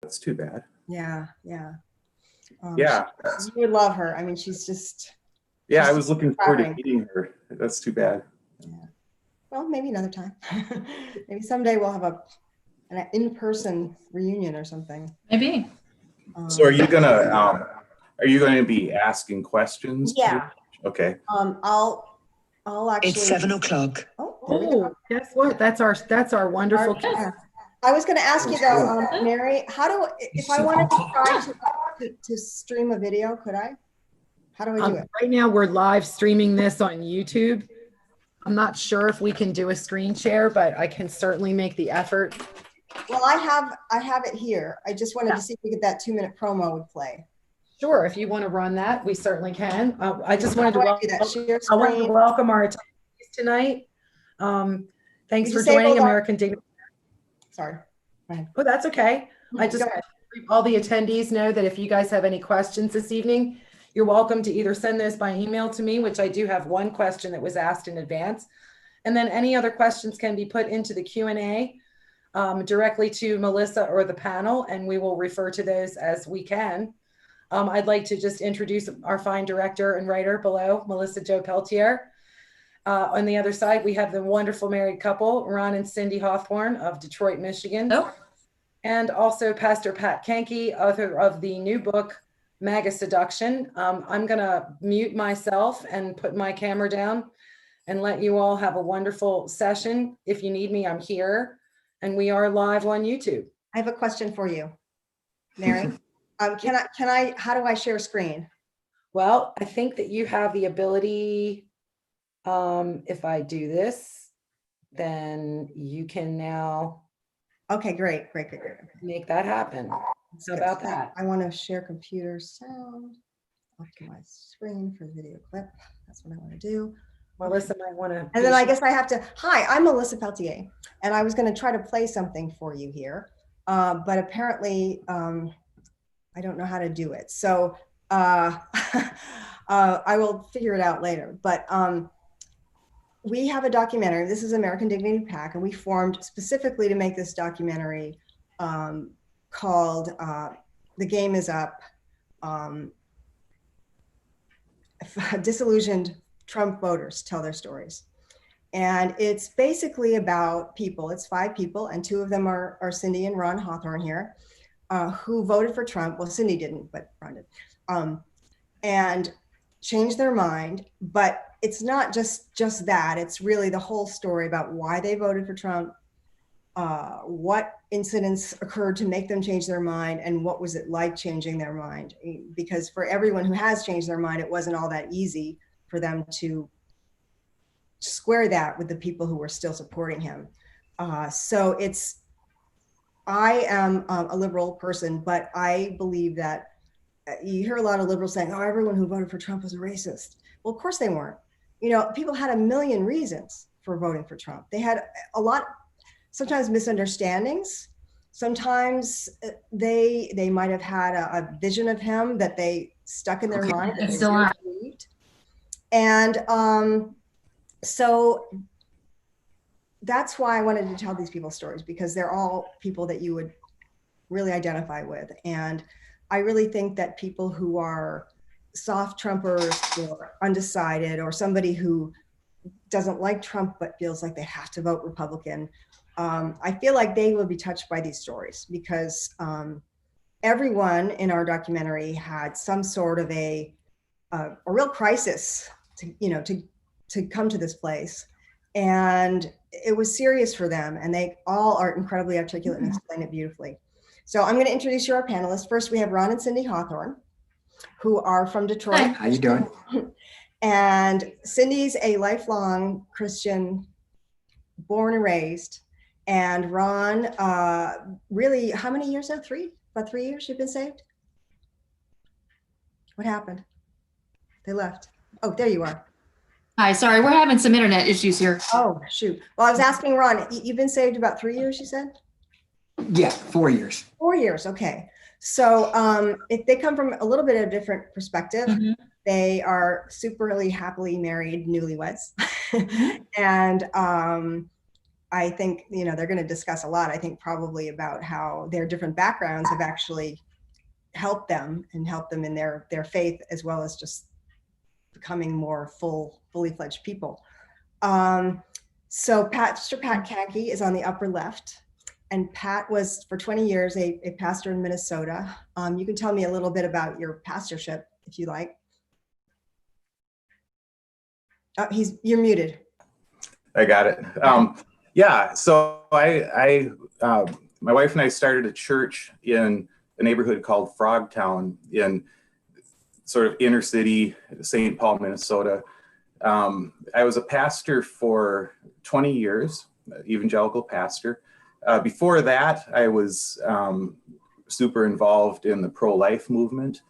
That's too bad. Yeah, yeah. Yeah. You would love her. I mean, she's just. Yeah, she's I was looking forward to inspiring. meeting her. That's too bad. Yeah. Well, maybe another time. Maybe someday we'll have an in-person reunion or something. Maybe. So are you gonna be asking questions? Yeah. Okay. I'll actually. It's 7 o'clock. Oh, guess what? That's our wonderful. Yeah. I was going to ask you though, Mary, if I wanted to try to stream a video, could I? How do I do it? Right now we're live streaming this on YouTube. I'm not sure if we can do a screen share, but I can certainly make the effort. Well, I have it here. I just wanted to see if we could that 2-minute promo would play. Sure, if you want to run that, we certainly can. I just wanted to welcome our attendees tonight. Thanks for joining American Dignity. Sorry. Oh, that's okay. I just want to all the attendees know that if you guys have any questions this evening, you're welcome to either send those by email to me, which I do have one question that was asked in advance. And then any other questions can be put into the Q&A directly to Melissa or the panel, and we will refer to those as we can. I'd like to just introduce our fine director and writer below, Melissa Jo Peltier. On the other side, we have the wonderful married couple, Ron and Cindy Hawthorne of Detroit, Michigan. Oh. And also Pastor Pat Kenke, author of the new book, MAGA Seduction. I'm gonna mute myself and put my camera down and let you all have a wonderful session. If you need me, I'm here. And we are live on YouTube. I have a question for you, Mary. How do I share screen? Well, I think that you have the ability, if I do this, then you can now. Okay, great. Make that happen. So about that. I want to share computer sound. Optimize screen for video clip. That's what I want to do. Melissa might want to. And then I guess I have to. Hi, I'm Melissa Peltier, and I was going to try to play something for you here, but apparently I don't know how to do it. So I will figure it out later. But we have a documentary. This is American Dignity PAC, and we formed specifically to make this documentary called The Game Is Up, Disillusioned Trump Voters Tell Their Stories. And it's basically about people. It's 5 people, and 2 of them are Cindy and Ron Hawthorne here, who voted for Trump. Well, Cindy didn't, but Ron did. And changed their mind. But it's not just that. It's really the whole story about why they voted for Trump, what incidents occurred to make them change their mind, and what was it like changing their mind. Because for everyone who has changed their mind, it wasn't all that easy for them to square that with the people who were still supporting him. So I am a liberal person, but I believe that you hear a lot of liberals saying, oh, everyone who voted for Trump was a racist. Well, of course they weren't. You know, people had a million reasons for voting for Trump. They had a lot, sometimes misunderstandings. Sometimes they might have had a vision of him that they stuck in their mind. That Still on. believed. And so that's why I wanted to tell these people's stories, because they're all people that you would really identify with. And I really think that people who are soft Trumpers or undecided, or somebody who doesn't like Trump but feels like they have to vote Republican, I feel like they will be touched by these stories, because everyone in our documentary had some sort of a real crisis to come to this place. And it was serious for them, and they all are incredibly articulate and explain it beautifully. So I'm going to introduce you our panelists. First, we have Ron and Cindy Hawthorne, who are from Detroit. Hi. How you doing? And Cindy's a lifelong Christian, born and raised. And Ron, really, how many years now? About 3 years you've been saved? What happened? They left. Oh, there you are. Hi, sorry, we're having some internet issues here. Oh, shoot. Well, I was asking Ron, you've been saved about 3 years, you said? Yeah, 4 years. 4 years, okay. So if they come from a little bit of a different perspective. Mhm. They are superly happily married newlyweds. And I think, they're going to discuss a lot, I think probably about how their different backgrounds have actually helped them in their faith, as well as just becoming more fully fledged people. So Pastor Pat Kanke is on the upper left. And Pat was for 20 years a pastor in Minnesota. You can tell me a little bit about your pastorship if you like. Oh, you're muted. I got it. Yeah, so my wife and I started a church in a neighborhood called Frogtown in sort of inner city St. Paul, Minnesota. I was a pastor for 20 years, evangelical pastor. Before that, I was super involved in the pro-life movement.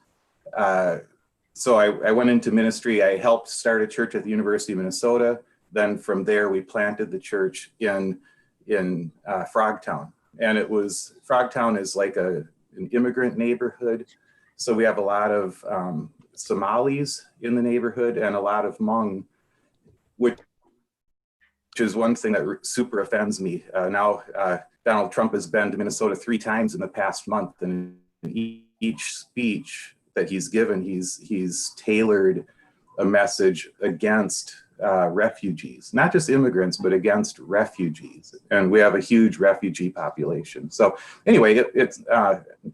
So I went into ministry. I helped start a church at the University of Minnesota. Then from there, we planted the church in Frogtown. And Frogtown is like an immigrant neighborhood. So we have a lot of Somalis in the neighborhood and a lot of Hmong, which is one thing that super offends me. Now, Donald Trump has been to Minnesota 3 times in the past month, and in each speech that he's given, he's tailored a message against refugees, not just immigrants, but against refugees. And we have a huge refugee population. So anyway,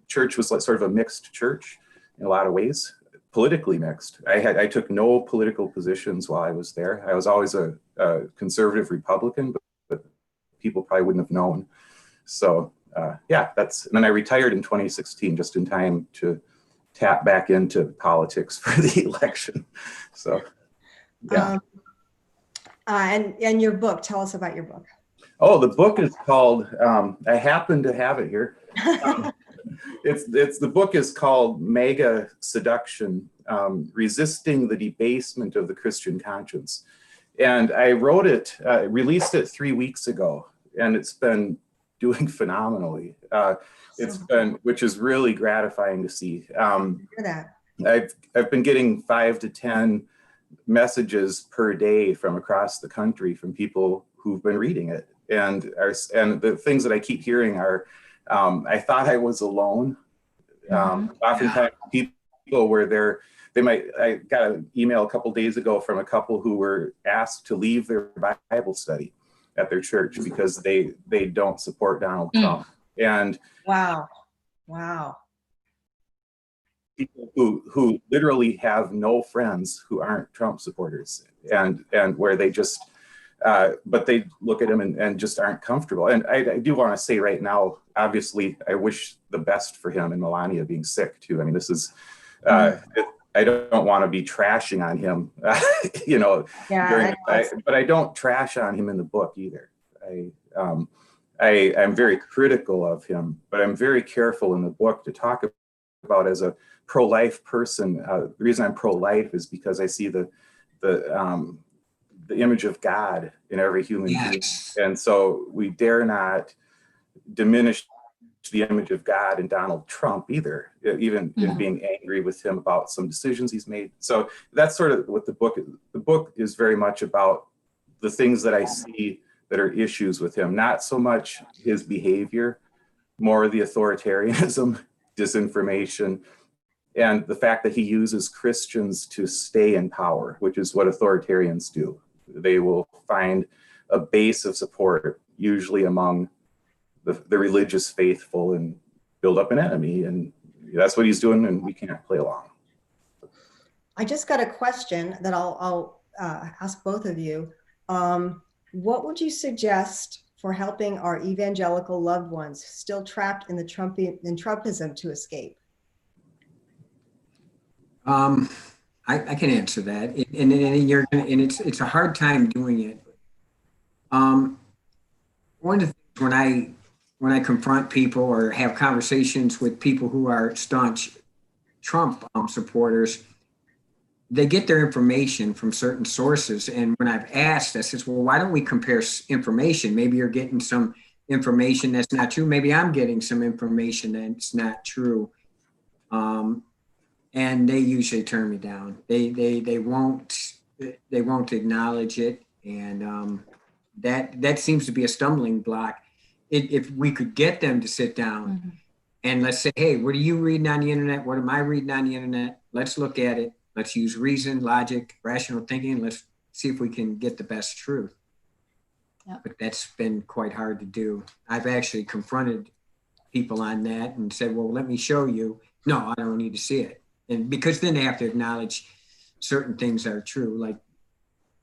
church was like sort of a mixed church in a lot of ways, politically mixed. I took no political positions while I was there. I was always a conservative Republican, but people probably wouldn't have known. So yeah, and then I retired in 2016, just in time to tap back into politics for the election. So yeah. And your book, tell us about your book. Oh, the book is called, I happen to have it here. The book is called Mega Seduction, Resisting the Debasement of the Christian Conscience. And I released it 3 weeks ago, and it's been doing phenomenally. Which is really gratifying to see. I've been getting 5 to 10 messages per day from across the country from people who've been reading it. And the things that I keep hearing are, I thought I was alone. Oftentimes people were I got an email a couple days ago from a couple who were asked to leave their Bible study at their church because they don't support Donald Trump. And wow. People who literally have no friends who aren't Trump supporters, and where they just but they look at him and just aren't comfortable. And I do want to say right now, obviously, I wish the best for him and Melania being sick too. I mean, this is I don't want to be trashing on him, but I don't trash on him in the book either. I'm very critical of him, but I'm very careful in the book to talk about as a pro-life person. The reason I'm pro-life is because I see the image of God in every human being, and so we dare not diminish the image of God in Donald Trump either, even in being angry with him about some decisions he's made. So that's sort of what the book is very much about, the things that I see that are issues with him, not so much his behavior, more the authoritarianism, disinformation, and the fact that he uses Christians to stay in power, which is what authoritarians do. They will find a base of support, usually among the religious faithful, and build up an enemy. And that's what he's doing, and we can't play along. I just got a question that I'll ask both of you. What would you suggest for helping our evangelical loved ones still trapped in Trumpism to escape? I can answer that, and it's a hard time doing it. One of the things when I confront people or have conversations with people who are staunch Trump supporters, they get their information from certain sources. And when I've asked, I says, well, why don't we compare information? Maybe you're getting some information that's not true. Maybe I'm getting some information that's not true. And they usually turn me down. They won't acknowledge it. And that seems to be a stumbling block. If we could get them to sit down and let's say, hey, what are you reading on the internet? What am I reading on the internet? Let's look at it. Let's use reason, logic, rational thinking. Let's see if we can get the best truth. Yeah. But that's been quite hard to do. I've actually confronted people on that and said, well, let me show you. No, I don't need to see it. And because then they have to acknowledge certain things are true, like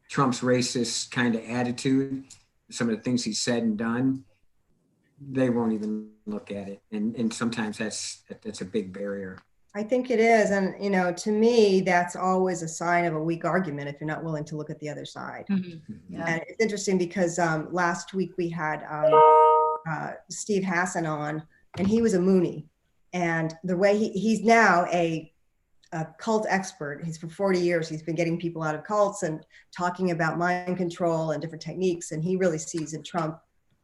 Trump's racist kind of attitude, some of the things he's said and done, they won't even look at it. And sometimes that's a big barrier. I think it is. And, you know, to me, that's always a sign of a weak argument if you're not willing to look at the other side. Yeah. And it's interesting because last week we had Steve Hassan on, and he was a Mooney. And the way he's now a cult expert. He's for 40 years, he's been getting people out of cults and talking about mind control and different techniques. And he really sees in Trump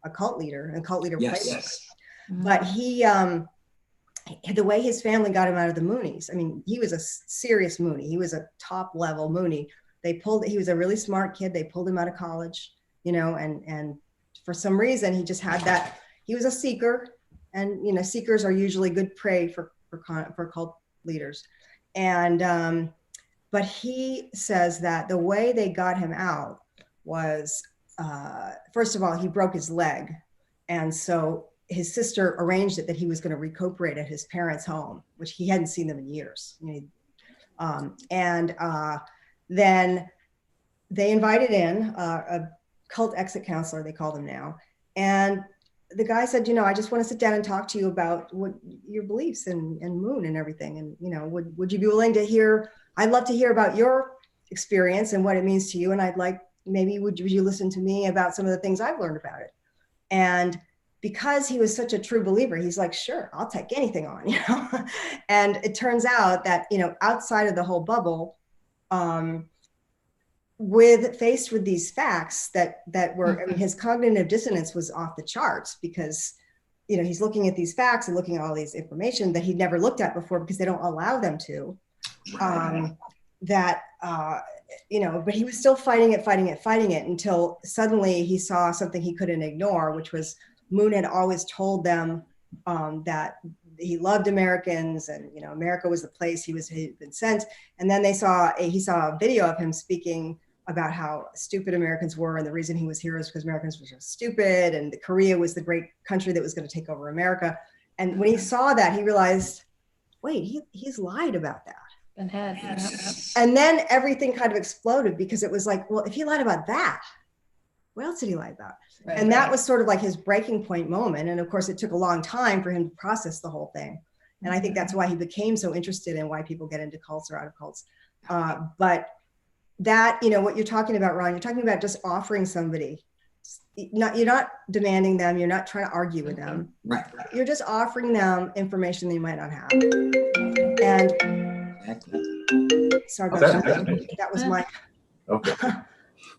a cult leader and cult leader. Yes. But he, the way his family got him out of the Moonies, I mean, he was a serious Mooney. He was a top level Mooney. He was a really smart kid. They pulled him out of college, you know, and for some reason he just had that, he was a seeker, and, you know, seekers are usually good prey for cult leaders. And, but he says that the way they got him out was, first of all, he broke his leg. And so his sister arranged it that he was going to recuperate at his parents' home, which he hadn't seen them in years. You know, then they invited in a cult exit counselor, they call them now. And the guy said, you know, I just want to sit down and talk to you about what your beliefs and Moon and everything. And, you know, would you be willing to hear, I'd love to hear about your experience and what it means to you. And I'd like, maybe would you listen to me about some of the things I've learned about it? And because he was such a true believer, he's like, sure, I'll take anything on, you know? And it turns out that, you know, outside of the whole bubble, faced with these facts that were, I mean, his cognitive dissonance was off the charts because, you know, he's looking at these facts and looking at all these information that he'd never looked at before because they don't allow them to. You know, but he was still fighting it until suddenly he saw something he couldn't ignore, which was Moon had always told them that he loved Americans and, you know, America was the place he'd been sent. And then he saw a video of him speaking about how stupid Americans were. And the reason he was here is because Americans were so stupid. And Korea was the great country that was going to take over America. And when he saw that, he realized, wait, he's lied about that. And then everything kind of exploded because it was like, well, if he lied about that, what else did he lie about? Right, and that was sort of like his breaking point moment. And of course, it took a long time for him to process the whole thing. And I think that's why he became so interested in why people get into cults or out of cults. But that, you know, what you're talking about, Ron, you're talking about just offering somebody, you're not demanding them, you're not trying to argue with them. Right. You're just offering them information they might not have. And sorry about that. That was my. Okay.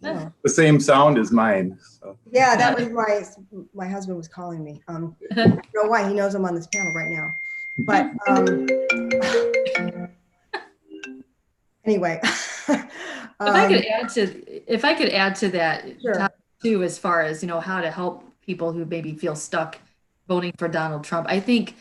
The same sound as mine. So. Yeah, that was my husband was calling me. I don't know why, he knows I'm on this panel right now. But anyway. If I could add to that, Sure. too, as far as, you know, how to help people who maybe feel stuck voting for Donald Trump, I think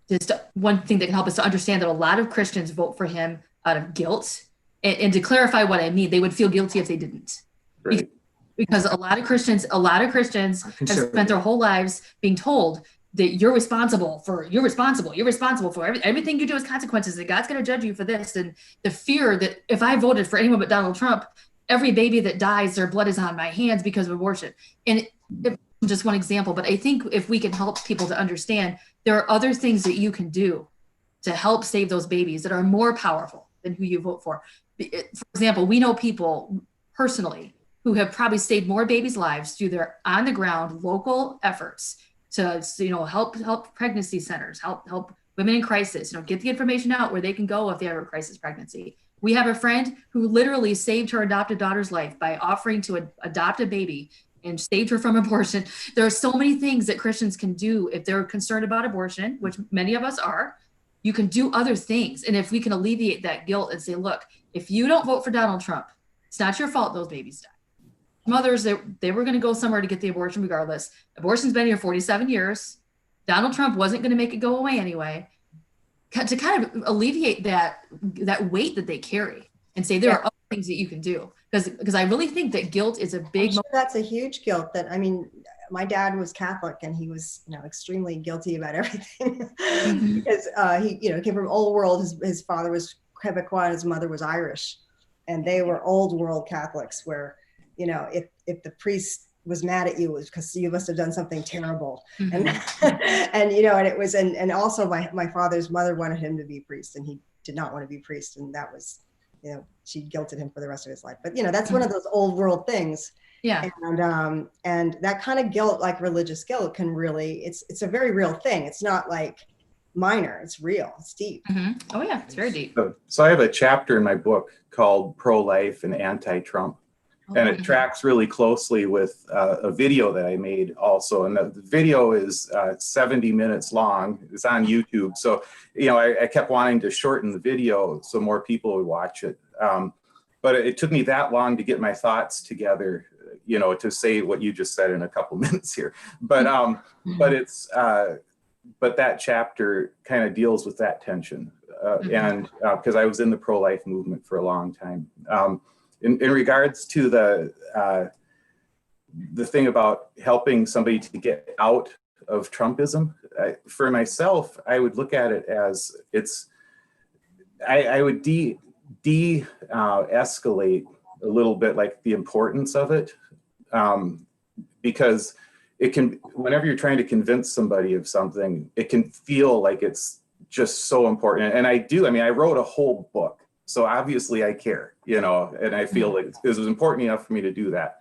just one thing that can help us to understand that a lot of Christians vote for him out of guilt. And to clarify what I mean, they would feel guilty if they didn't. Right. Because a lot of Christians have spent their whole lives being told that you're responsible for everything you do has consequences, that God's going to judge you for this. And the fear that if I voted for anyone but Donald Trump, every baby that dies, their blood is on my hands because of abortion. And just one example, but I think if we can help people to understand, there are other things that you can do to help save those babies that are more powerful than who you vote for. For example, we know people personally who have probably saved more babies' lives through their on-the-ground local efforts to, you know, help pregnancy centers, help women in crisis, you know, get the information out where they can go if they have a crisis pregnancy. We have a friend who literally saved her adopted daughter's life by offering to adopt a baby and saved her from abortion. There are so many things that Christians can do if they're concerned about abortion, which many of us are. You can do other things. And if we can alleviate that guilt and say, look, if you don't vote for Donald Trump, it's not your fault those babies died. mothers, they were going to go somewhere to get the abortion regardless. Abortion's been here 47 years. Donald Trump wasn't going to make it go away anyway. To kind of alleviate that weight that they carry and say there are other things that you can do. Because I really think that guilt is a big. That's a huge guilt. That, I mean, my dad was Catholic and he was, extremely guilty about everything because he, came from old world. His father was Quebecois and his mother was Irish, and they were old world Catholics where, if the priest was mad at you, it was because you must have done something terrible. And and it was, and also my father's mother wanted him to be a priest and he did not want to be a priest, and that was, she guilted him for the rest of his life. But that's one of those old world things. Yeah. And that kind of guilt, like religious guilt, can really, it's a very real thing. It's not like minor, it's real, it's deep. Oh yeah, it's very deep. So I have a chapter in my book called Pro-Life and Anti-Trump. And it tracks really closely with a video that I made also. And the video is 70 minutes long. It's on YouTube. So, I kept wanting to shorten the video so more people would watch it. But it took me that long to get my thoughts together, to say what you just said in a couple minutes here. But but that chapter kind of deals with that tension. And because I was in the pro-life movement for a long time. In regards to the thing about helping somebody to get out of Trumpism, for myself, I would look at it as I would escalate a little bit, like the importance of it, because it can, whenever you're trying to convince somebody of something, it can feel like it's just so important. And I wrote a whole book. So obviously I care, and I feel like this was important enough for me to do that.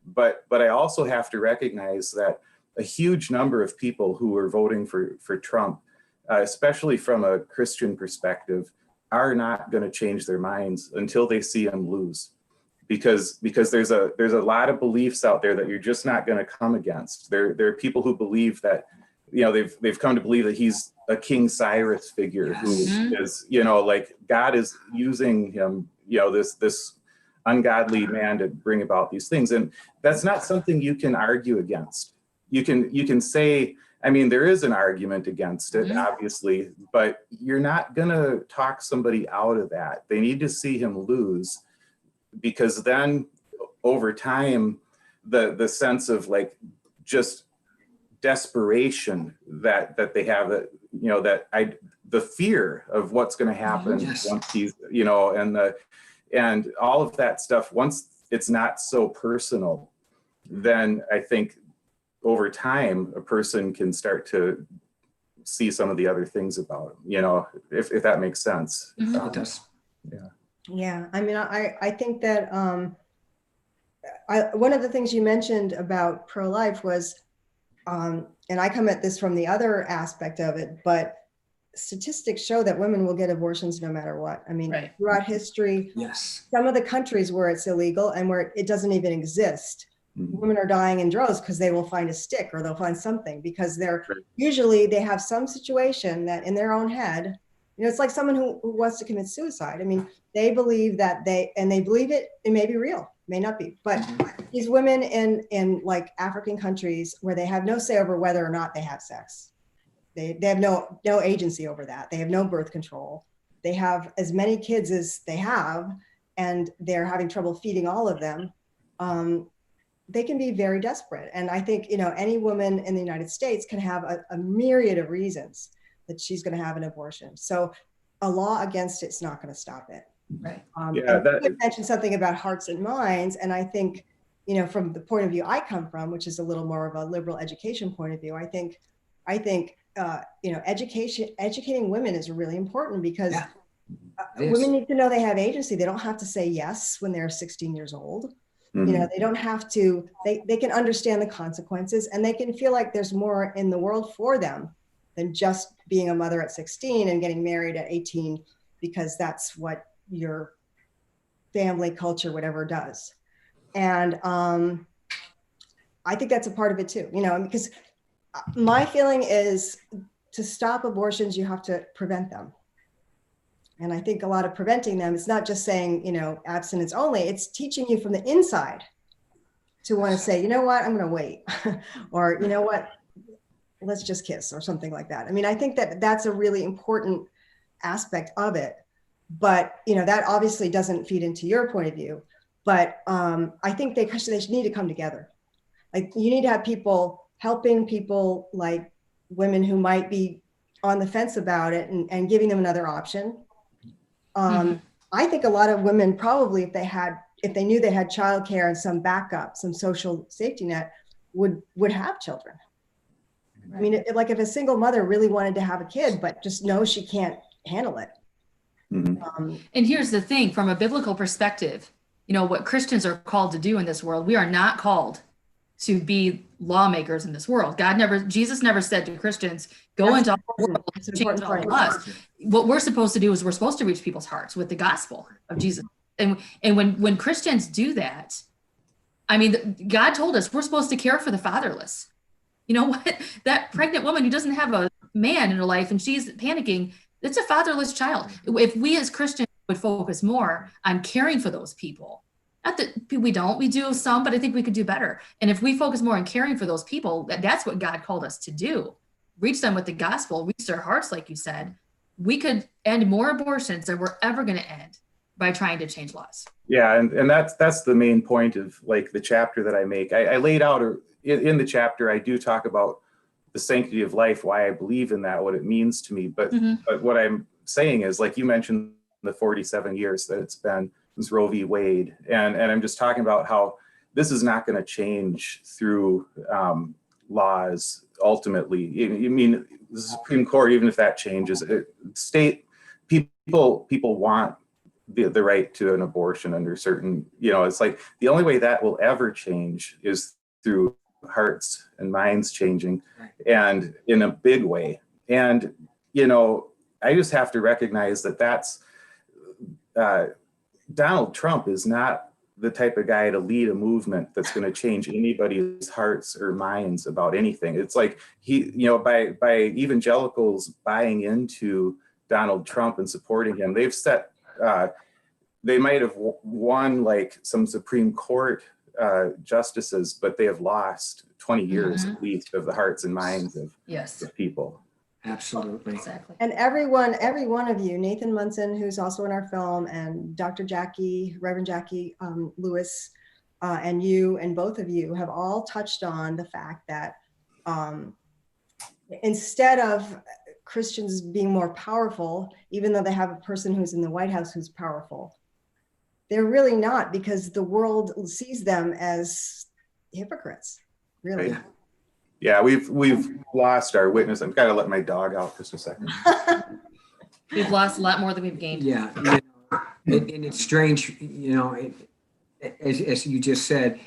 But I also have to recognize that a huge number of people who are voting for Trump, especially from a Christian perspective, are not going to change their minds until they see him lose. Because there's a lot of beliefs out there that you're just not going to come against. There are people who believe that, they've come to believe that he's a King Cyrus figure who is, like God is using him, this ungodly man to bring about these things. And that's not something you can argue against. You can say, there is an argument against it, obviously, but you're not going to talk somebody out of that. They need to see him lose, because then over time, the sense of like just desperation that they have, that the fear of what's going to happen once he's, and all of that stuff, once it's not so personal, then I think over time a person can start to see some of the other things about him, if that makes sense. It does. Yeah, I think that one of the things you mentioned about pro-life was, and I come at this from the other aspect of it, but statistics show that women will get abortions no matter what. Throughout history, some of the countries where it's illegal and where it doesn't even exist, women are dying in droves because they will find a stick or they'll find something, because usually they have some situation that in their own head, it's like someone who wants to commit suicide. They believe that they believe it may be real, may not be, but these women in like African countries where they have no say over whether or not they have sex, they have no agency over that. They have no birth control. They have as many kids as they have, and they're having trouble feeding all of them. They can be very desperate. And I think, any woman in the United States can have a myriad of reasons that she's going to have an abortion. So a law against it's not going to stop it. Right. You mentioned something about hearts and minds. And I think, from the point of view I come from, which is a little more of a liberal education point of view, I think, educating women is really important, because women need to know they have agency. They don't have to say yes when they're 16 years old. They don't have to, they can understand the consequences, and they can feel like there's more in the world for them than just being a mother at 16 and getting married at 18, because that's what your family culture, whatever, does. And I think that's a part of it too, because my feeling is to stop abortions, you have to prevent them. And I think a lot of preventing them, it's not just saying, abstinence only, it's teaching you from the inside to want to say, you know what, I'm going to wait, or you know what, let's just kiss, or something like that. I mean, I think that that's a really important aspect of it. But that obviously doesn't feed into your point of view. But I think they need to come together. Like, you need to have people helping people, like women who might be on the fence about it, and giving them another option. I think a lot of women probably, if they knew they had childcare and some backup, some social safety net, would have children. Right. I mean, like if a single mother really wanted to have a kid, but just knows she can't handle it. And here's the thing, from a biblical perspective, what Christians are called to do in this world, we are not called to be lawmakers in this world. Jesus never said to Christians, go into all the world and change all the laws. What we're supposed to do is we're supposed to reach people's hearts with the gospel of Jesus. And when Christians do that, I mean, God told us we're supposed to care for the fatherless. You know what? That pregnant woman who doesn't have a man in her life and she's panicking, it's a fatherless child. If we as Christians would focus more on caring for those people, not that we do some, but I think we could do better. And if we focus more on caring for those people, that's what God called us to do. Reach them with the gospel, reach their hearts, like you said. We could end more abortions than we're ever going to end by trying to change laws. Yeah, and that's the main point of like the chapter that I make. I laid out in the chapter, I do talk about the sanctity of life, why I believe in that, what it means to me. But what I'm saying is, like you mentioned, the 47 years that it's been since Roe v. Wade, and I'm just talking about how this is not going to change through laws. Ultimately, I mean, the Supreme Court, even if that changes, state people want the right to an abortion under certain, it's like the only way that will ever change is through hearts and minds changing, and in a big way. And I just have to recognize that's Donald Trump is not the type of guy to lead a movement that's going to change anybody's hearts or minds about anything. It's like by evangelicals buying into Donald Trump and supporting him, they've set they might have won like some Supreme Court justices, but they have lost 20 years at least of the hearts and minds of people. Absolutely. Exactly. And every one of you, Nathan Munson, who's also in our film, and Dr. Reverend Jackie Lewis, and you, and both of you have all touched on the fact that instead of Christians being more powerful, even though they have a person who's in the White House who's powerful, they're really not, because the world sees them as hypocrites, really. Right. Yeah, we've lost our witness. I've got to let my dog out just a second. We've lost a lot more than we've gained. Yeah, and it's strange, as you just said,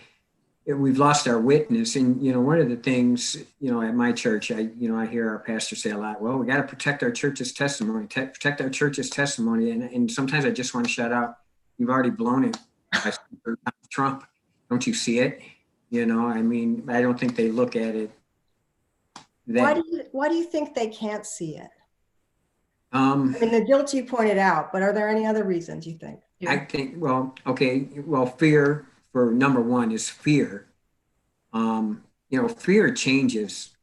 we've lost our witness. And one of the things, at my church, I hear our pastor say a lot, well, we got to protect our church's testimony, protect our church's testimony. And sometimes I just want to shout out, you've already blown it. Trump, don't you see it? I mean, I don't think they look at it. Why do you think they can't see it? I mean, the guilt you pointed out, but are there any other reasons you think? I think, fear, for number one, is fear. Fear changes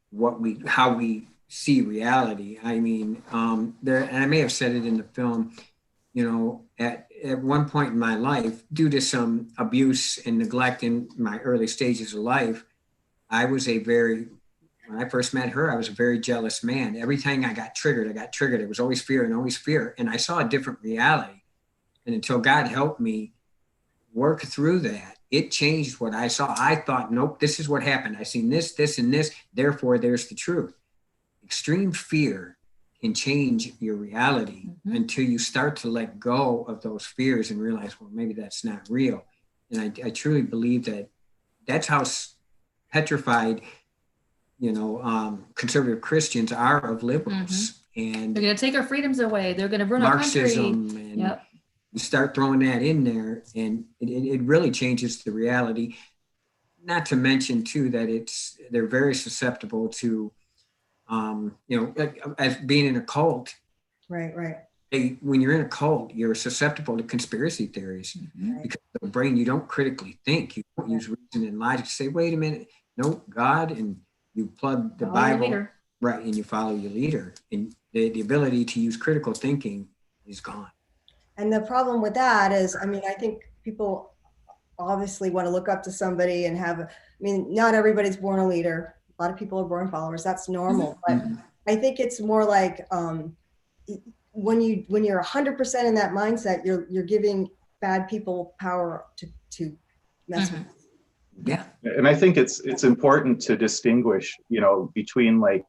how we see reality. I mean, and I may have said it in the film, at one point in my life, due to some abuse and neglect in my early stages of life, when I first met her, I was a very jealous man. Every time I got triggered. It was always fear and always fear. And I saw a different reality. And until God helped me work through that, it changed what I saw. I thought, nope, this is what happened. I seen this, and this, therefore there's the truth. Extreme fear can change your reality until you start to let go of those fears and realize, well, maybe that's not real. And I truly believe that's how petrified, conservative Christians are of liberals. And they're going to take our freedoms away. They're going to ruin our country. Marxism, and you start throwing that in there, and it really changes the reality. Not to mention too that they're very susceptible to, as being in a cult. Right. when you're in a cult, you're susceptible to conspiracy theories because the brain, you don't critically think. You don't use reason and logic to say, wait a minute, no, God, and you plug the Follow your Bible, leader. right, and you follow your leader. And the ability to use critical thinking is gone. And the problem with that is, I mean, I think people obviously want to look up to somebody and have, I mean, not everybody's born a leader. A lot of people are born followers. That's normal. But I think it's more like when you're 100% in that mindset, you're giving bad people power to mess with. Yeah. And I think it's important to distinguish, between like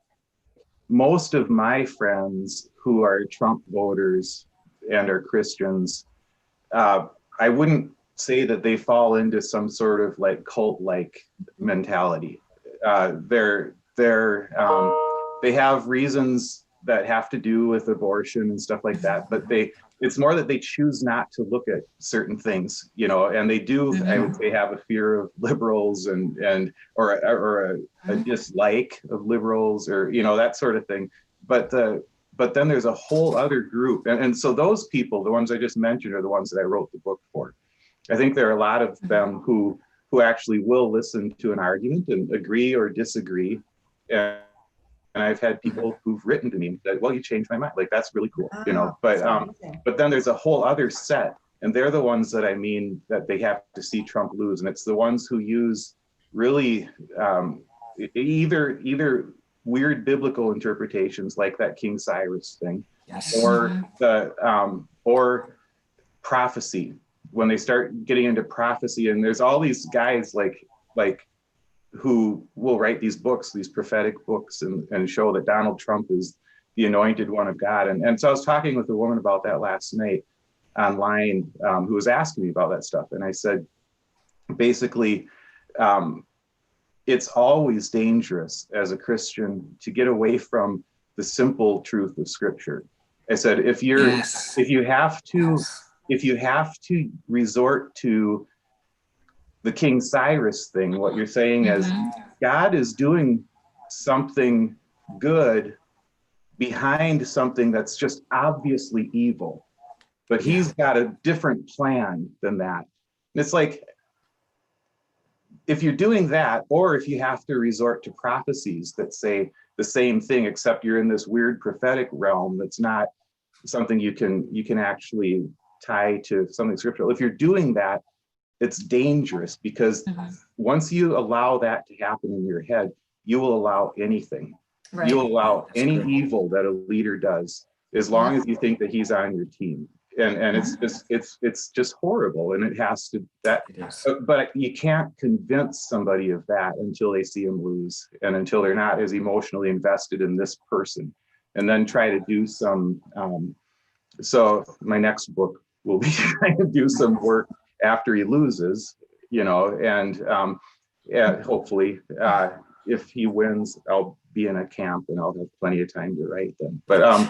most of my friends who are Trump voters and are Christians. I wouldn't say that they fall into some sort of like cult-like mentality. They have reasons that have to do with abortion and stuff like that, but it's more that they choose not to look at certain things, and they do, I would say, have a fear of liberals or a dislike of liberals, or, that sort of thing. But then there's a whole other group. And so those people, the ones I just mentioned, are the ones that I wrote the book for. I think there are a lot of them who actually will listen to an argument and agree or disagree. And I've had people who've written to me and said, well, you changed my mind. Like, that's really cool, but then there's a whole other set, and they're the ones that I mean that they have to see Trump lose. And it's the ones who use really either weird biblical interpretations like that King Cyrus thing, Yes. or prophecy. When they start getting into prophecy, and there's all these guys like who will write these books, these prophetic books, and show that Donald Trump is the anointed one of God. And so I was talking with a woman about that last night online, who was asking me about that stuff. And I said, basically, it's always dangerous as a Christian to get away from the simple truth of Scripture. I said, if you have to resort to the King Cyrus thing, what you're saying is God is doing something good behind something that's just obviously evil, but he's got a different plan than that. And it's like, if you're doing that, or if you have to resort to prophecies that say the same thing, except you're in this weird prophetic realm that's not something you can actually tie to something scriptural. If you're doing that, it's dangerous, because once you allow that to happen in your head, you will allow anything. Right. You'll allow any evil that a leader does, as long as you think that he's on your team. And it's just horrible, and it has to but you can't convince somebody of that until they see him lose, and until they're not as emotionally invested in this person, and then try to do some so my next book will be trying to do some work after he loses, and hopefully if he wins, I'll be in a camp and I'll have plenty of time to write then. But I'm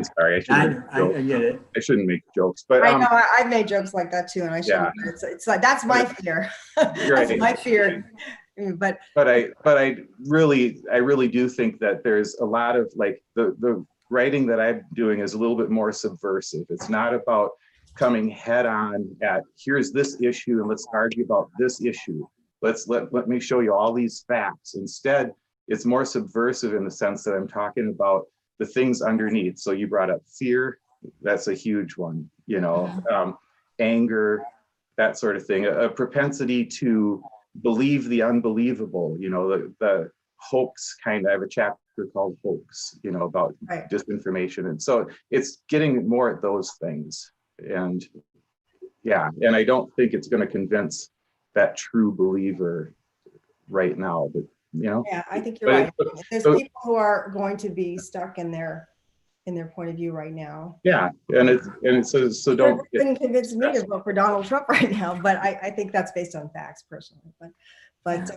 sorry. I get it. I shouldn't make jokes, but I know I've made jokes like that too, and I shouldn't. It's like, that's my fear. That's my fear. But I really do think that there's a lot of like the writing that I'm doing is a little bit more subversive. It's not about coming head on at here's this issue and let's argue about this issue. Let me show you all these facts. Instead, it's more subversive in the sense that I'm talking about the things underneath. So you brought up fear, that's a huge one, anger, that sort of thing, a propensity to believe the unbelievable, the hoax kind of. I have a chapter called Hoax, about disinformation. And so it's getting more at those things. And and I don't think it's going to convince that true believer right now, but I think you're right. There's people who are going to be stuck in their point of view right now. And so don't convince me to vote for Donald Trump right now, but I think that's based on facts personally. But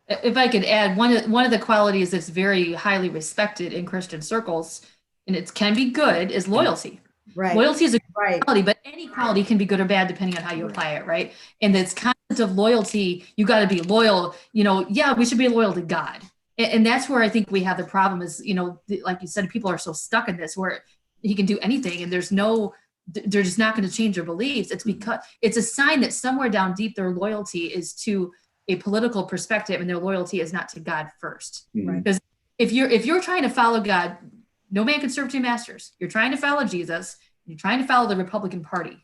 if I could add, one of the qualities that's very highly respected in Christian circles, and it can be good, is loyalty. Right. Loyalty is a quality, but any quality can be good or bad depending on how you apply it, right? And this concept of loyalty, you got to be loyal. We should be loyal to God. And that's where I think we have the problem is, like you said, people are so stuck in this where he can do anything and they're just not going to change their beliefs. It's because it's a sign that somewhere down deep, their loyalty is to a political perspective and their loyalty is not to God first. Right. Because if you're trying to follow God, no man can serve two masters. You're trying to follow Jesus. You're trying to follow the Republican Party.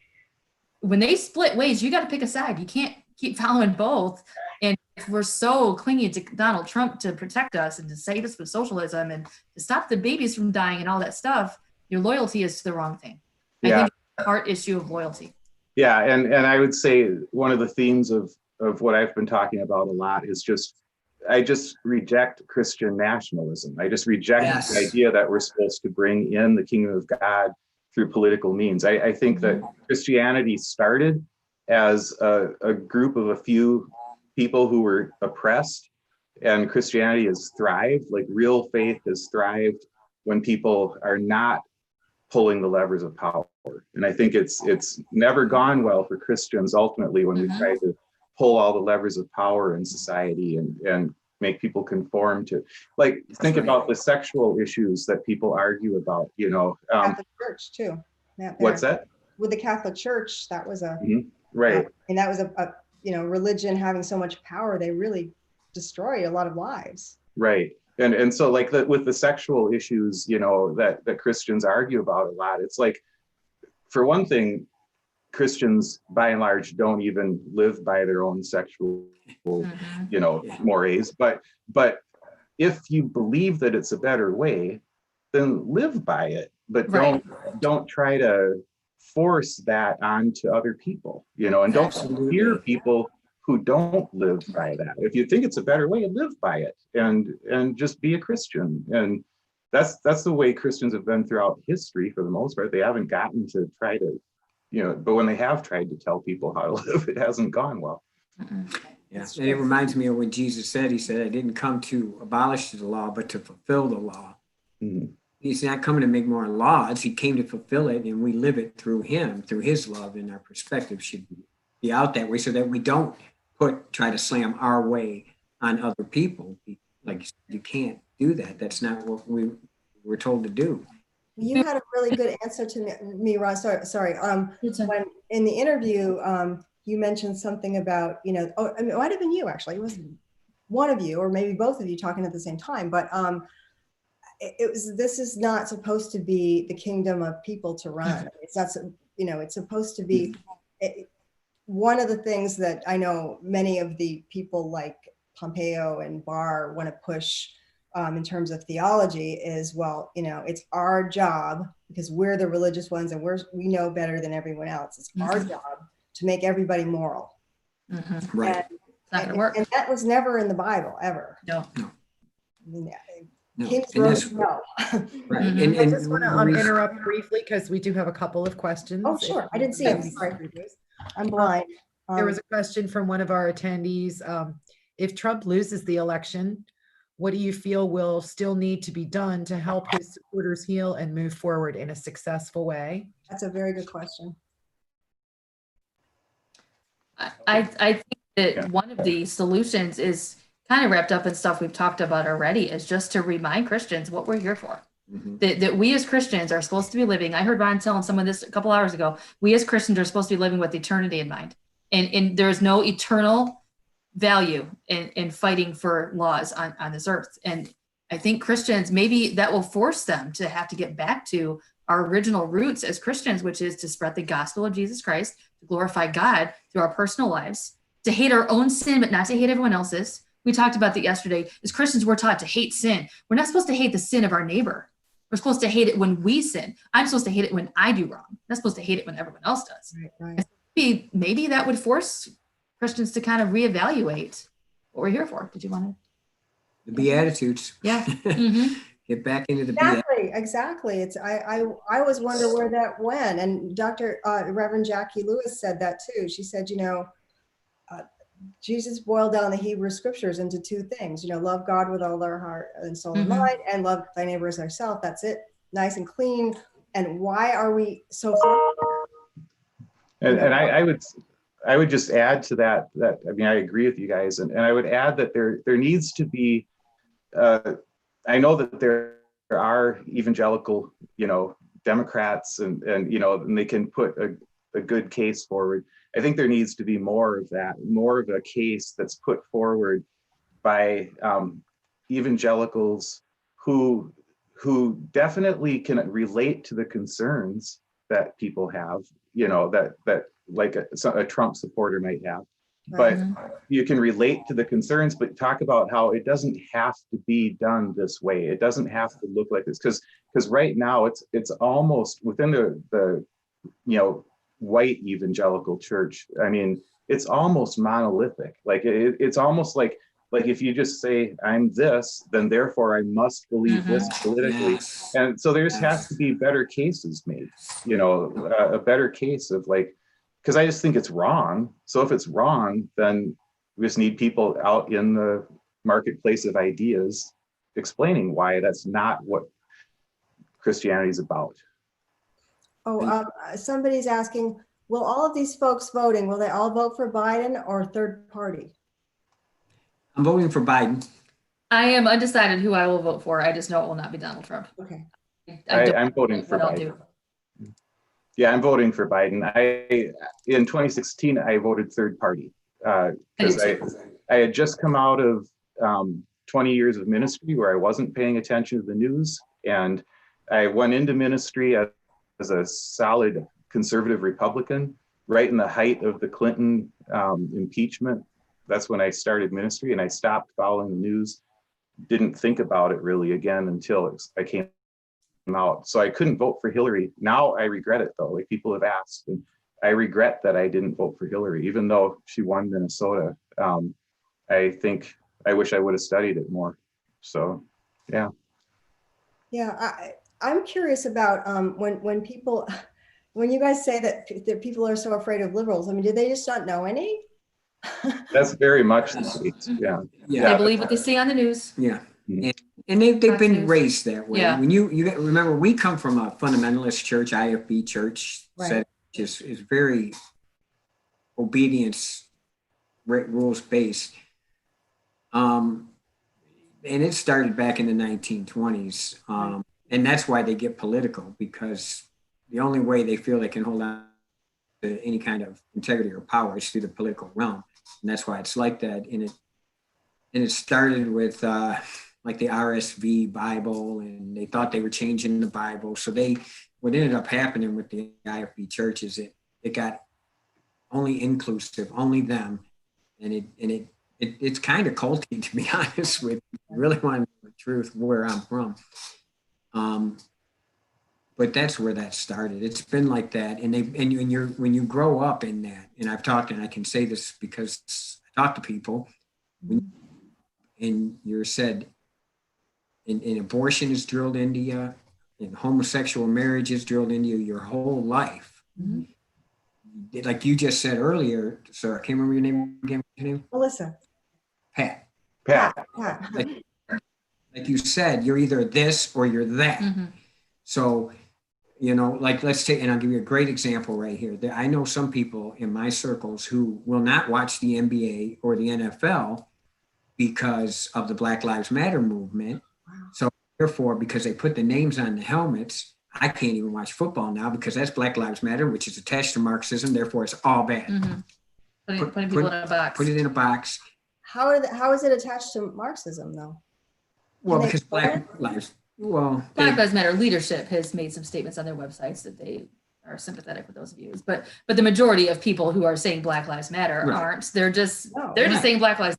When they split ways, you got to pick a side. You can't keep following both. And if we're so clingy to Donald Trump to protect us and to save us from socialism and to stop the babies from dying and all that stuff, your loyalty is to the wrong thing. I think it's a heart issue of loyalty. Yeah, and I would say one of the themes of what I've been talking about a lot is I just reject Christian nationalism. I just reject the idea that we're supposed to bring in the kingdom of God through political means. I think that Christianity started as a group of a few people who were oppressed, and Christianity has thrived, like real faith has thrived when people are not pulling the levers of power. And I think it's never gone well for Christians ultimately when we try to pull all the levers of power in society and make people conform to, like, think about the sexual issues that people argue about, Catholic Church too. What's that? With the Catholic Church, that was right. And that was a religion having so much power, they really destroyed a lot of lives. Right. And so like with the sexual issues, that Christians argue about a lot, it's like, for one thing, Christians by and large don't even live by their own sexual, mores. But if you believe that it's a better way, then live by it. But don't try to force that onto other people, and don't fear people who don't live by that. If you think it's a better way, live by it and just be a Christian. And that's the way Christians have been throughout history for the most part. They haven't gotten to try to, but when they have tried to tell people how to live, it hasn't gone well. Yeah, and it reminds me of when Jesus said, he said, I didn't come to abolish the law, but to fulfill the law. Mm-hmm. He's not coming to make more laws. He came to fulfill it, and we live it through him, through his love, and our perspective should be out that way so that we don't try to slam our way on other people. Like, you can't do that. That's not what we were told to do. You had a really good answer to me, Ron. Sorry. When in the interview, you mentioned something about, it might have been you actually. It was one of you, or maybe both of you talking at the same time. But this is not supposed to be the kingdom of people to run. It's not, it's supposed to be. One of the things that I know many of the people like Pompeo and Barr want to push in terms of theology is, it's our job, because we're the religious ones and we know better than everyone else. It's our job to make everybody moral. Right. It's not gonna work. And that was never in the Bible, ever. No. Kings wrote no. Right. I just want to interrupt briefly because we do have a couple of questions. Oh, sure. I didn't see them. Sorry. I'm blind. There was a question from one of our attendees. If Trump loses the election, what do you feel will still need to be done to help his supporters heal and move forward in a successful way? That's a very good question. I think that one of the solutions is kind of wrapped up in stuff we've talked about already, is just to remind Christians what we're here for. That we as Christians are supposed to be living. I heard Ron telling someone this a couple hours ago. We as Christians are supposed to be living with eternity in mind. And there's no eternal value in fighting for laws on this earth. And I think Christians, maybe that will force them to have to get back to our original roots as Christians, which is to spread the gospel of Jesus Christ, to glorify God through our personal lives, to hate our own sin, but not to hate everyone else's. We talked about that yesterday. As Christians, we're taught to hate sin. We're not supposed to hate the sin of our neighbor. We're supposed to hate it when we sin. I'm supposed to hate it when I do wrong. I'm not supposed to hate it when everyone else does. Right. Maybe that would force Christians to kind of reevaluate what we're here for. Did you want to? The Beatitudes. Yeah. Get back into the Beatitudes. Exactly. It's I always wonder where that went. And Reverend Jackie Lewis said that too. She said, Jesus boiled down the Hebrew scriptures into two things, love God with all our heart and soul and mind, and love thy neighbor as thyself. That's it. Nice and clean. And why are we so And I would just add to that I agree with you guys. And I would add that there needs to be I know that there are evangelical, Democrats and they can put a good case forward. I think there needs to be more of that, more of a case that's put forward by evangelicals who definitely can relate to the concerns that people have, that like a Trump supporter might have. But you can relate to the concerns, but talk about how it doesn't have to be done this way. It doesn't have to look like this, because right now it's almost within the white evangelical church. I mean, it's almost monolithic. Like it's almost like if you just say I'm this, then therefore I must believe this politically. Yes. And so there's has to be better cases made, a better case of like, because I just think it's wrong. So if it's wrong, then we just need people out in the marketplace of ideas explaining why that's not what Christianity is about. Oh, somebody's asking, will all of these folks voting, will they all vote for Biden or third party? I'm voting for Biden. I am undecided who I will vote for. I just know it will not be Donald Trump. Okay. I'm voting for Biden. Yeah, I'm voting for Biden. In 2016, I voted third party because I had just come out of 20 years of ministry where I wasn't paying attention to the news. And I went into ministry as a solid conservative Republican, right in the height of the Clinton impeachment. That's when I started ministry, and I stopped following the news, didn't think about it really again until I came out. So I couldn't vote for Hillary. Now I regret it though, like people have asked, and I regret that I didn't vote for Hillary, even though she won Minnesota. I think I wish I would have studied it more. So, yeah. Yeah, I'm curious about when you guys say that people are so afraid of liberals. I mean, did they just not know any? That's very much the case. Yeah. They believe what they see on the news. Yeah. Mhm. And they've been News. raised that way. Yeah. When you remember, we come from a fundamentalist church, IFB church, Right. is very obedience rules based. And it started back in the 1920s. And that's why they get political, because the only way they feel they can hold on to any kind of integrity or power is through the political realm. And that's why it's like that. And it started with like the RSV Bible, and they thought they were changing the Bible. So what ended up happening with the IFB church is it got only inclusive, only them. And it's kind of culty, to be honest with you. I really want to know the truth where I'm from. But that's where that started. It's been like that. And when you grow up in that, and I've talked, and I can say this because I talk to people, and you're said, and abortion is drilled into you, and homosexual marriage is drilled into you your whole life. Mm-hmm. Like you just said earlier, sir, I can't remember your name again. What's your name? Melissa. Pat. Pat. Like you said, you're either this or you're that. Mm-hmm. So, like let's take, and I'll give you a great example right here. I know some people in my circles who will not watch the NBA or the NFL because of the Black Lives Matter movement. Wow. So therefore, because they put the names on the helmets, I can't even watch football now because that's Black Lives Matter, which is attached to Marxism. Therefore, it's all bad. Mm-hmm. Putting people in a box. Put it in a box. How is it attached to Marxism though? Well, Can they because explain Black Lives. Well, Black Lives Matter leadership has made some statements on their websites that they are sympathetic with those views, but the majority of people who are saying Black Lives Matter Right. aren't. They're just Right. saying Black Lives.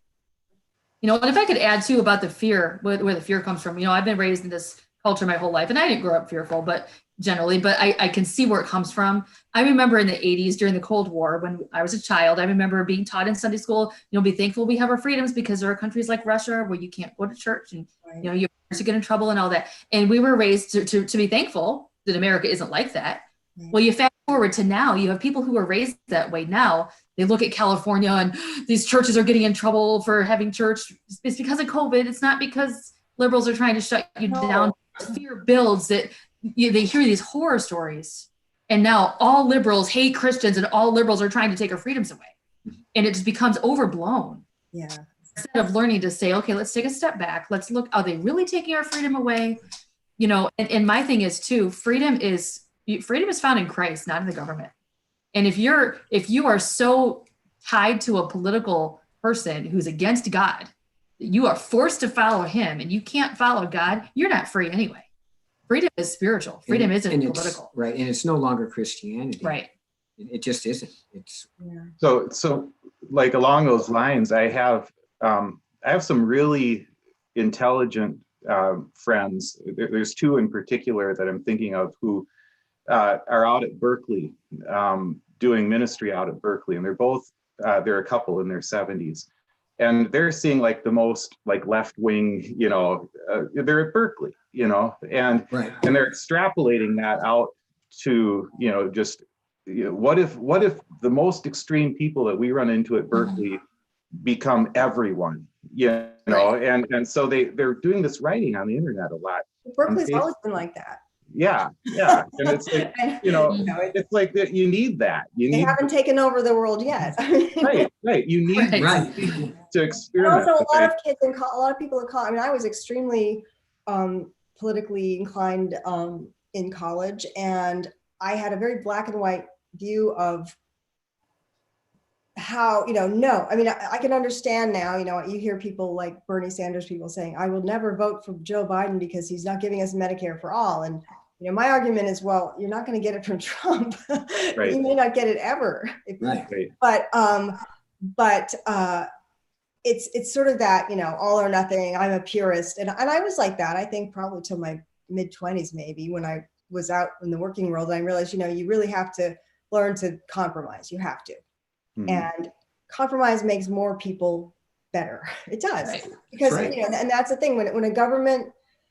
And if I could add too about the fear, where the fear comes from. I've been raised in this culture my whole life, and I didn't grow up fearful, but I can see where it comes from. I remember in the 80s during the Cold War, when I was a child, I remember being taught in Sunday school, be thankful we have our freedoms because there are countries like Russia where you can't go to church and, Right. your parents get in trouble and all that. And we were raised to be thankful that America isn't like that. Right. Well, you fast forward to now, you have people who are raised that way now. They look at California and these churches are getting in trouble for having church. It's because of COVID. It's not because liberals are trying to shut you down. Fear builds that they hear these horror stories. And now all liberals hate Christians and all liberals are trying to take our freedoms away. And it just becomes overblown. Yeah. instead of learning to say, okay, let's take a step back. Let's look, are they really taking our freedom away? You know, and my thing is too, freedom is found in Christ, not in the government. And if you are so tied to a political person who's against God, you are forced to follow him and you can't follow God, you're not free anyway. Freedom is spiritual. Freedom isn't political. Right. And it's no longer Christianity. Right. It just isn't. It's So like along those lines, I have some really intelligent friends. There's two in particular that I'm thinking of who are out at Berkeley, doing ministry out at Berkeley, and they're a couple in their 70s, and they're seeing like the most like left wing, they're at Berkeley, and right. and they're extrapolating that out to just what if the most extreme people that we run into at Berkeley become everyone, Right. and so they're doing this writing on the internet a lot. Berkeley's always been like that. Yeah, and it's like, And, it's like that you need that. You they need haven't taken over the world yet. right. You need Right. people to And experiment. also, a lot of kids a lot of people in college. I mean, I was extremely politically inclined in college, and I had a very black and white view of how, no, I mean, I can understand now, you hear people like Bernie Sanders, people saying, I will never vote for Joe Biden because he's not giving us Medicare for all. And, my argument is, well, you're not going to get it from Trump. Right. You may not get it ever. Right. But it's sort of that, all or nothing. I'm a purist. And I was like that, I think probably till my mid-20s, maybe, when I was out in the working world. I realized, you really have to learn to compromise. You have to. And compromise makes more people better. It does. Right. Because, Right. And that's the thing,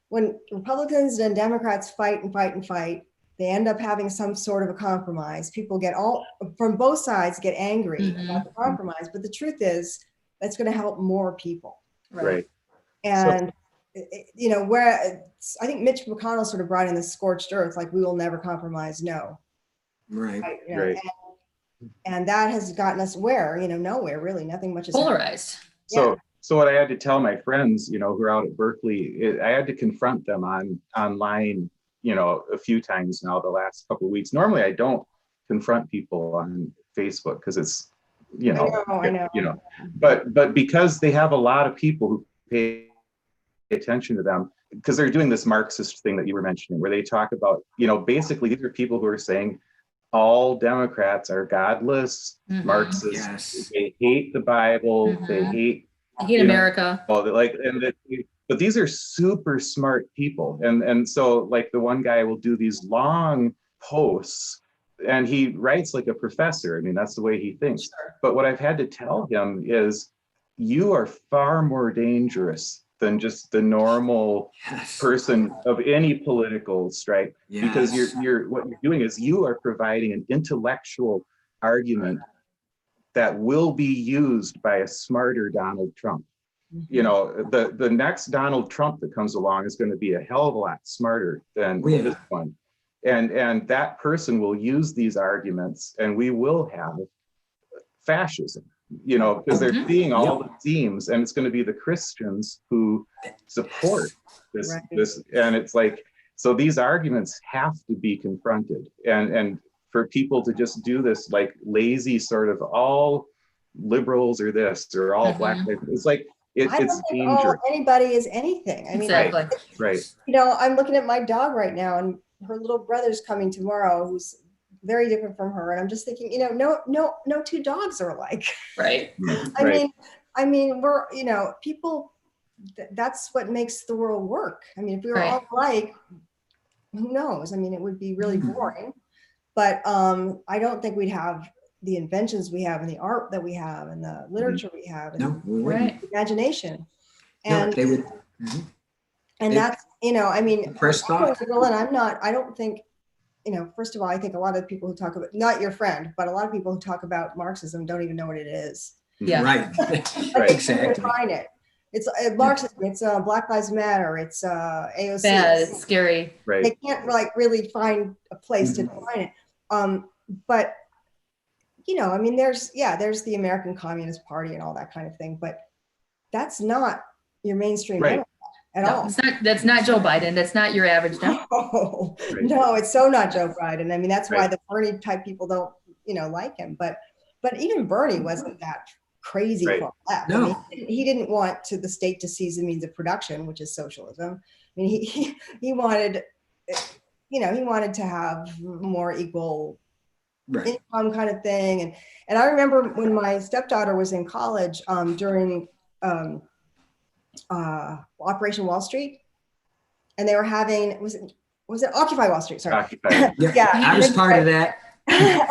when Republicans and Democrats fight, they end up having some sort of a compromise. People get from both sides get angry about the compromise. But the truth is that's going to help more people. Right. And, where I think Mitch McConnell sort of brought in the scorched earth, like we will never compromise. No. Right. Right. And that has gotten us nowhere really. Nothing much is Polarized. So what I had to tell my friends, who are out at Berkeley, I had to confront them online, a few times now the last couple of weeks. Normally I don't confront people on Facebook because it's, I know. But because they have a lot of people who pay attention to them, because they're doing this Marxist thing that you were mentioning, where they talk about, basically these are people who are saying all Democrats are godless, Marxists. Yes. They hate the Bible. They hate America. But these are super smart people, and so like the one guy will do these long posts, and he writes like a professor. I mean, that's the way he thinks. Sure. But what I've had to tell him is, you are far more dangerous than just the normal Yes. person of any political stripe, because Yes. what you're doing is you are providing an intellectual argument that will be used by a smarter Donald Trump. The next Donald Trump that comes along is going to be a hell of a lot smarter than this one, and that person will use these arguments, and we will have fascism. Because they're seeing all the themes, and it's going to be the Christians who support this. Right. This, and it's like, so these arguments have to be confronted, and for people to just do this like lazy sort of all liberals or this or all black, it's like I don't it's think dangerous. anybody is anything. I mean, Exactly. Right. I'm looking at my dog right now, and her little brother's coming tomorrow, who's very different from her, and I'm just thinking, no two dogs are alike. Right. I mean, we're, people, that's what makes the world work. I mean, if we were all alike, who knows? I mean, it would be really boring. But I don't think we'd have the inventions we have, and the art that we have, and the literature we have, and No, we wouldn't. the imagination. No, And they would. and that's, I mean, First thought. and I don't think, first of all, I think a lot of people who talk about, not your friend, but a lot of people who talk about Marxism don't even know what it is. Yeah. Right. Right. Exactly. Define it. It's Marxism. It's Black Lives Matter. It's AOC. Bad. It's scary. Right. They can't really find a place to define it. But I mean, there's the American Communist Party and all that kind of thing. But that's not your mainstream Right. Democrat at No, all. that's not Joe Biden. That's not your average Democrat. No, Right. no, it's so not Joe Biden. I mean, that's why Right. the Bernie type people don't, like him. But even Bernie wasn't that crazy Right. far left. No. I mean, he didn't want the state to seize the means of production, which is socialism. I mean, he wanted, he wanted to have more equal Right. income kind of thing. And I remember when my stepdaughter was in college during Operation Wall Street, and they were having, was it Occupy Wall Street? Sorry. Occupy. Yeah. Yeah. I was part of that.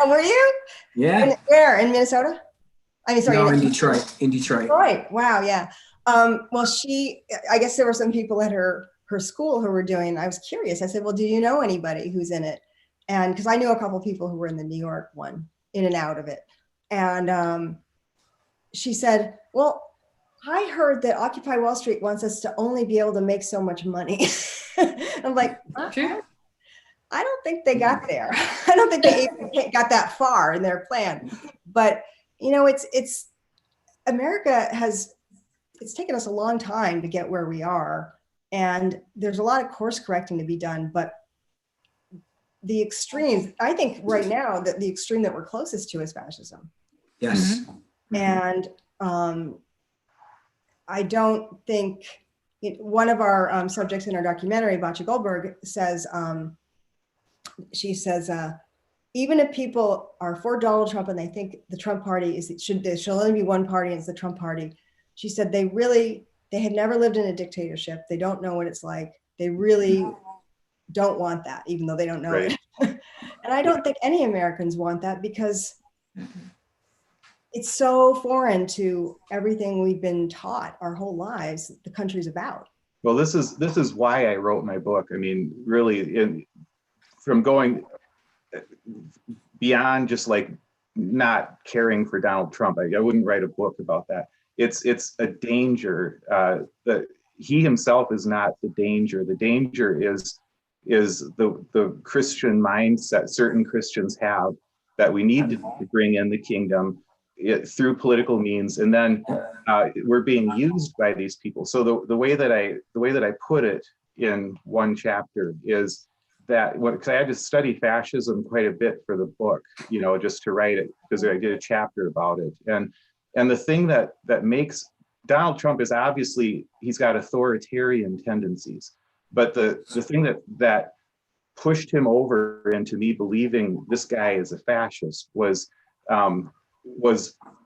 Were you? Yeah. Where? In Minnesota? I mean, sorry. No, in Detroit. In Detroit. Detroit. Wow. Yeah. Well, I guess there were some people at her school who were doing, I was curious. I said, well, do you know anybody who's in it? And because I knew a couple of people who were in the New York one, in and out of it. And she said, well, I heard that Occupy Wall Street wants us to only be able to make so much money. I'm like, True. I don't think they got there. I don't think they even got that far in their plan. But, it's America it's taken us a long time to get where we are. And there's a lot of course correcting to be done. But the extremes, I think right now that the extreme that we're closest to is fascism. Yes. And I don't think one of our subjects in our documentary, Bacha Goldberg, says, she says, even if people are for Donald Trump and they think the Trump party there should only be one party and it's the Trump party. She said they had never lived in a dictatorship. They don't know what it's like. They really don't want that, even though they don't know Right. it. And I don't think any Americans want that because it's so foreign to everything we've been taught our whole lives the country's about. Well, this is why I wrote my book. I mean, really, from going beyond just like not caring for Donald Trump, I wouldn't write a book about that. It's a danger that he himself is not the danger. The danger is the Christian mindset certain Christians have that we need to bring in the kingdom through political means, and then we're being used by these people. So the way that I put it in one chapter is that because I had to study fascism quite a bit for the book, just to write it, because I did a chapter about it. And the thing that makes Donald Trump is obviously he's got authoritarian tendencies, but the thing that pushed him over into me believing this guy is a fascist was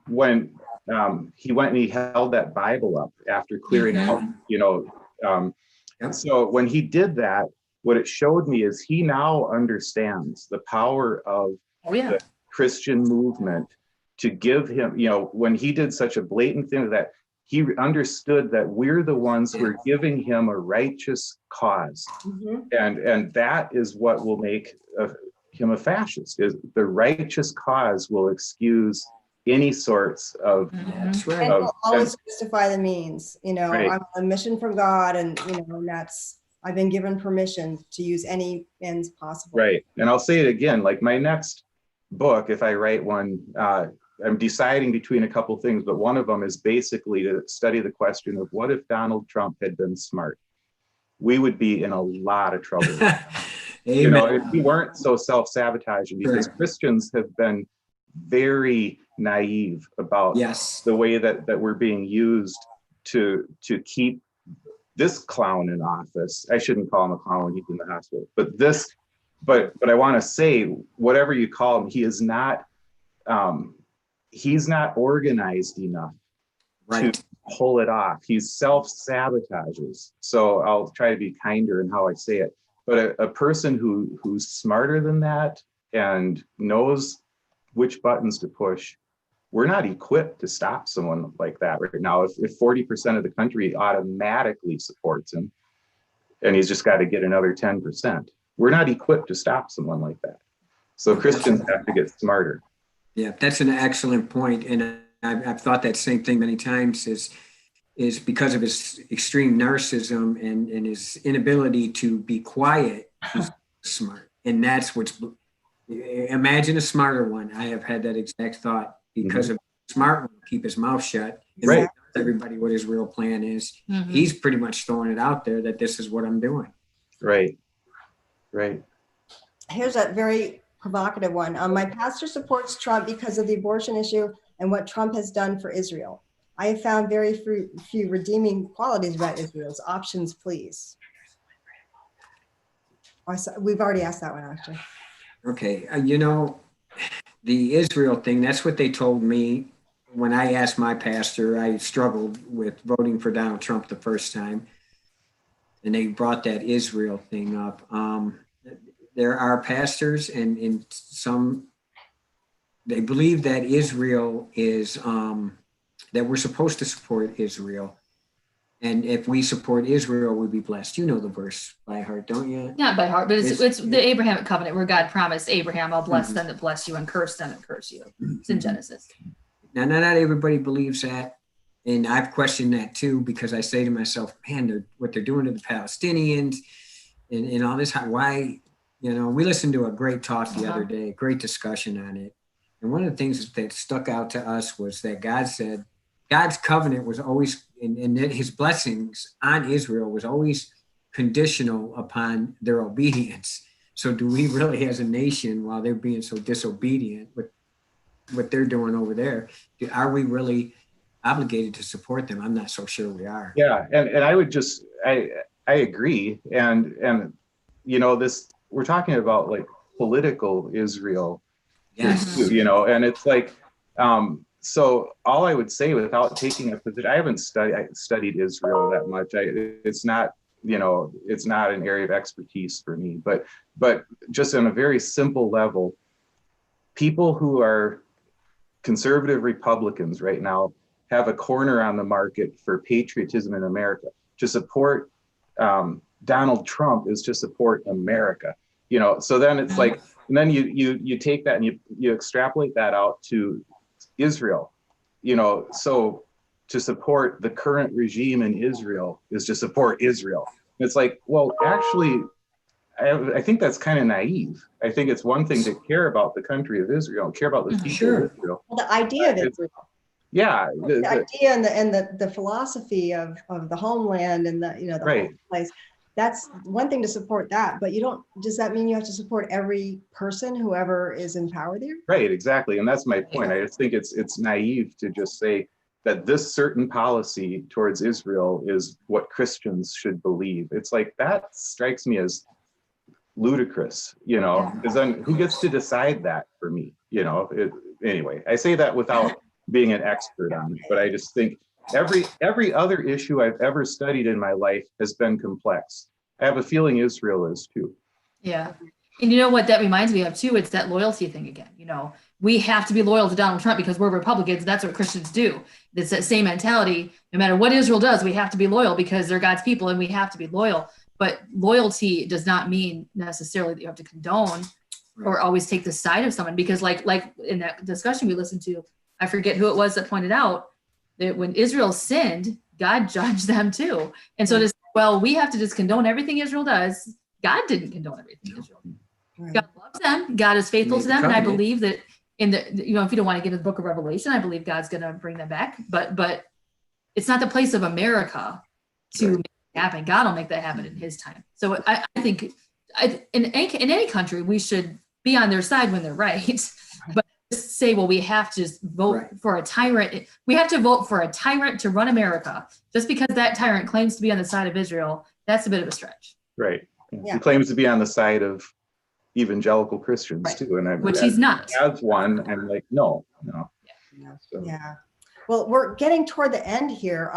when he went and he held that Bible up after clearing out, So when he did that, what it showed me is he now understands the power of the Christian movement to give him, when he did such a blatant thing that he understood that we're the ones who are giving him a righteous cause. And that is what will make him a fascist, is the righteous cause will excuse any sorts of That's right. And will always justify the means. Right. I'm on a mission from God, and I've been given permission to use any means possible. right. And I'll say it again, like my next book, if I write one, I'm deciding between a couple things, but one of them is basically to study the question of what if Donald Trump had been smart? We would be in a lot of trouble. If we weren't so self-sabotaging, because Christians have been very naive about the way that we're being used to keep this clown in office. I shouldn't call him a clown when he's in the hospital, but I want to say, whatever you call him, he is not he's not organized enough to pull it off. He self-sabotages. So I'll try to be kinder in how I say it. But a person who's smarter than that and knows which buttons to push, we're not equipped to stop someone like that right now. If 40% of the country automatically supports him, and he's just got to get another 10%, we're not equipped to stop someone like that. So Christians have to get smarter. Yeah, that's an excellent point. And I've thought that same thing many times, is because of his extreme narcissism and his inability to be quiet, he's smart. And that's imagine a smarter one. I have had that exact thought, because of smart one, keep his mouth shut. And Right. everybody what his real plan is. Mhm. He's pretty much throwing it out there that this is what I'm doing. Right. Right. Here's a very provocative one. My pastor supports Trump because of the abortion issue and what Trump has done for Israel. I have found very few redeeming qualities about Israel's options, please. We've already asked that one, actually. Okay, the Israel thing, that's what they told me when I asked my pastor. I struggled with voting for Donald Trump the first time, and they brought that Israel thing up. There are pastors and in some, they believe that Israel is, that we're supposed to support Israel. And if we support Israel, we'll be blessed. You know the verse by heart, don't you? Not by heart, but it's It's- the Abrahamic covenant where God promised Abraham, I'll bless Mhm. them that bless you and curse them that curse you. It's in Genesis. Now, not everybody believes that. And I've questioned that too, because I say to myself, man, what they're doing to the Palestinians and all this, why, we listened to a great talk the other day, great discussion on it. And one of the things that stuck out to us was that God said, God's covenant was always, and that his blessings on Israel was always conditional upon their obedience. So do we really as a nation, while they're being so disobedient with what they're doing over there, are we really obligated to support them? I'm not so sure we are. Yeah. And I would just, I agree. And this, we're talking about like political Israel, Yes. too, and it's like, so all I would say without taking a position, I haven't studied Israel that much. It's not, it's not an area of expertise for me, but just on a very simple level, people who are conservative Republicans right now have a corner on the market for patriotism in America. To support Donald Trump is to support America, so then it's like, and then you take that and you extrapolate that out to Israel, so to support the current regime in Israel is to support Israel. It's like, well, actually, I think that's kind of naive. I think it's one thing to care about the country of Israel, care about the people Sure. of Israel. Well, the idea of Israel. Yeah. The idea and the philosophy of the homeland and the Right. whole place. That's one thing to support that, but does that mean you have to support every person, whoever is in power there? Right, exactly. And that's my point. I just think it's naive to just say that this certain policy towards Israel is what Christians should believe. It's like, that strikes me as ludicrous, because then who gets to decide that for me? Anyway, I say that without being an expert on it, but I just think every other issue I've ever studied in my life has been complex. I have a feeling Israel is too. Yeah. And you know what that reminds me of too? It's that loyalty thing again. We have to be loyal to Donald Trump because we're Republicans. That's what Christians do. It's that same mentality. No matter what Israel does, we have to be loyal because they're God's people and we have to be loyal. But loyalty does not mean necessarily that you have to condone or always take the side of someone, because like in that discussion we listened to, I forget who it was that pointed out that when Israel sinned, God judged them too. And so we have to just condone everything Israel does. God didn't condone everything Israel. Right. God loves them. God is faithful Made to the them. And I covenant. believe that if you don't want to get into the book of Revelation, I believe God's going to bring them back. But it's not the place of America to make it happen. God will make that happen in his time. So I think in any country, we should be on their side when they're right. But say, well, we have to vote for a tyrant. We have to vote for a tyrant to run America just because that tyrant claims to be on the side of Israel. That's a bit of a stretch. Right. Yeah. He claims to be on the side of evangelical Christians too, and Which he's not. As one, I'm like, no. So. Yeah. Well, we're getting toward the end here.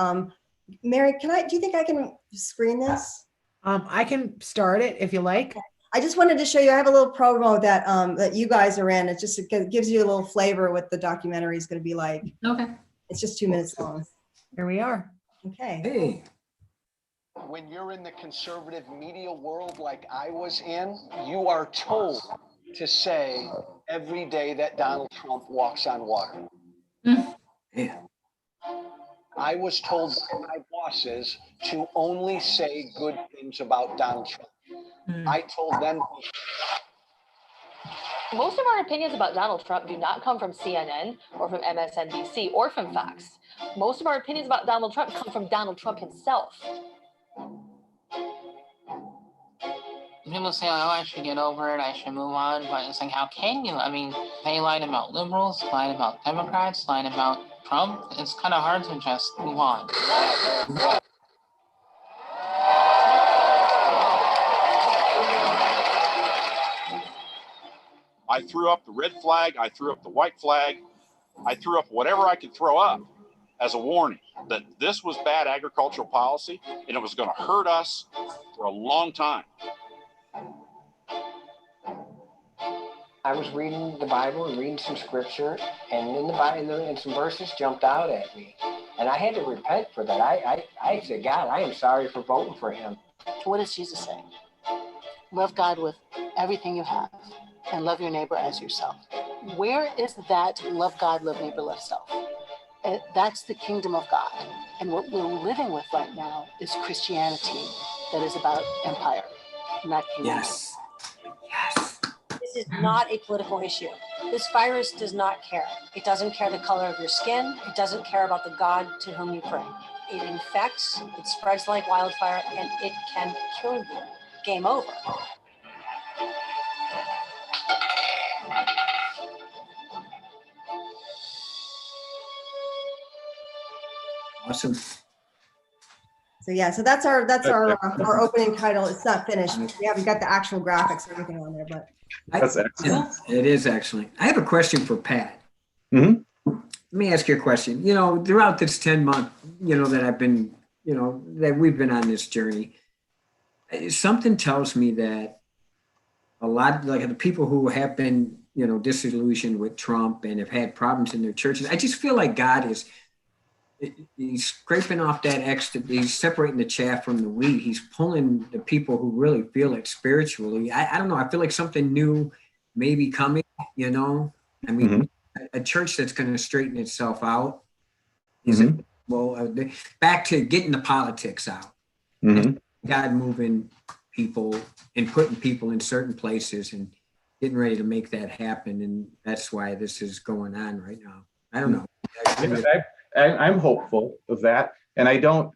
Mary, do you think I can screen this? I can start it if you like. I just wanted to show you, I have a little promo that that you guys are in. It gives you a little flavor what the documentary is going to be like. Okay. It's just 2 minutes long. Here we are. Okay. Hey, When you're in the conservative media world like I was in, you are told to say every day that Donald Trump walks on water. yeah. I was told by my bosses to only say good things about Donald Trump. I told them. Most of our opinions about Donald Trump do not come from CNN or from MSNBC or from Fox. Most of our opinions about Donald Trump come from Donald Trump himself. People say, oh, I should get over it, I should move on, but it's like, how can you? I mean, they lied about liberals, lied about Democrats, lied about Trump. It's kind of hard to just move on. I threw up the red flag, I threw up the white flag, I threw up whatever I could throw up as a warning that this was bad agricultural policy and it was going to hurt us for a long time. I was reading the Bible and reading some scripture, and in the Bible, and some verses jumped out at me, and I had to repent for that. I said, God, I am sorry for voting for him. What does Jesus say? Love God with everything you have and love your neighbor as yourself. Where is that love God, love neighbor, love self? That's the kingdom of God. And what we're living with right now is Christianity that is about empire, not kingdom. Yes. Yes. This is not a political issue. This virus does not care. It doesn't care the color of your skin. It doesn't care about the God to whom you pray. It infects, it spreads like wildfire, and it can kill you. Game over. Awesome. So yeah, so that's our opening title. It's not finished. We haven't got the actual graphics or everything on there, but That's excellent. It is excellent. I have a question for Pat. Mhm. Let me ask you a question. You know, throughout this 10-month, that I've been, that we've been on this journey, something tells me that a lot, like the people who have been, disillusioned with Trump and have had problems in their churches, I just feel like God he's scraping off that extra, he's separating the chaff from the wheat. He's pulling the people who really feel it spiritually. I don't know. I feel like something new may be coming, I mean, a church that's going to straighten itself out. Back to getting the politics out. God moving people and putting people in certain places and getting ready to make that happen. And that's why this is going on right now. I don't know. I'm hopeful of that. And